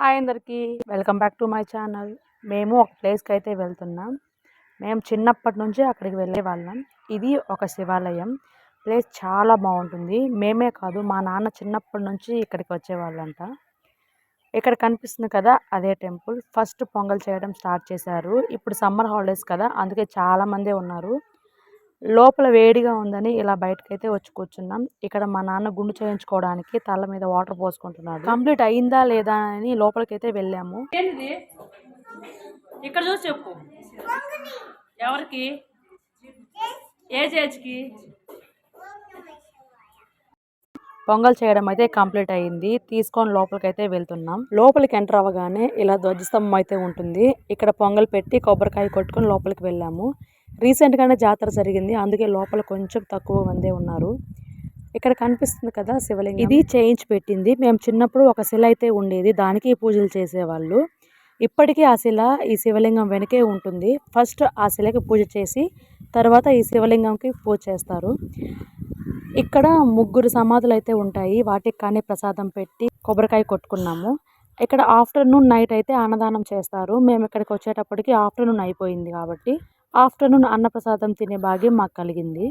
Hi అందరికీ welcome back to my channel. మేము ఒక ప్లేస్కి అయితే వెళ్తున్నాం. మేము చిన్నప్పటి నుంచి అక్కడికి వెళ్ళే వాళ్ళం. ఇది ఒక శివాలయం. ప్లేస్ చాలా బాగుంటుంది. మేమే కాదు, మా నాన్న చిన్నప్పటి నుంచి ఇక్కడికి వచ్చేవాళ్ళంట. ఇక్కడ కనిపిస్తుంది కదా, అదే టెంపుల్. ఫస్ట్ పొంగల్ చేయడం స్టార్ట్ చేశారు. ఇప్పుడు సమ్మర్ హాలిడేస్ కదా, అందుకే చాలా మందే ఉన్నారు. లోపల వేడిగా ఉందని ఇలా బయటకైతే వచ్చి కూర్చున్నాం. ఇక్కడ మా నాన్న గుండు చేయించుకోవడానికి తల మీద వాటర్ పోసుకుంటున్నాడు. కంప్లీట్ అయిందా లేదా అని లోపలికైతే వెళ్ళాము. ఏంటిది ఇక్కడ చూసి చెప్పు, ఎవరికి ఏ ఏజ్కి పొంగల్ చేయడం అయితే కంప్లీట్ అయింది. తీసుకొని లోపలికైతే వెళ్తున్నాం. లోపలికి ఎంటర్ అవ్వగానే ఇలా ధ్వజస్తంభం అయితే ఉంటుంది. ఇక్కడ పొంగల్ పెట్టి కొబ్బరికాయ కొట్టుకొని లోపలికి వెళ్ళాము. రీసెంట్గానే జాతర జరిగింది, అందుకే లోపల కొంచెం తక్కువ మందే ఉన్నారు. ఇక్కడ కనిపిస్తుంది కదా శివలింగం, ఇది చేయించి పెట్టింది. మేము చిన్నప్పుడు ఒక శిల అయితే ఉండేది, దానికి పూజలు చేసేవాళ్ళు. ఇప్పటికీ ఆ శిల ఈ శివలింగం వెనకే ఉంటుంది. ఫస్ట్ ఆ శిలకి పూజ చేసి తర్వాత ఈ శివలింగంకి పూజ చేస్తారు. ఇక్కడ 3 సమాధులు అయితే ఉంటాయి. వాటికి కానీ ప్రసాదం పెట్టి కొబ్బరికాయ కొట్టుకున్నాము. ఇక్కడ ఆఫ్టర్నూన్ నైట్ అయితే అన్నదానం చేస్తారు. మేము ఇక్కడికి వచ్చేటప్పటికి ఆఫ్టర్నూన్ అయిపోయింది కాబట్టి ఆఫ్టర్నూన్ అన్నప్రసాదం తినే భాగ్యం మాకు కలిగింది.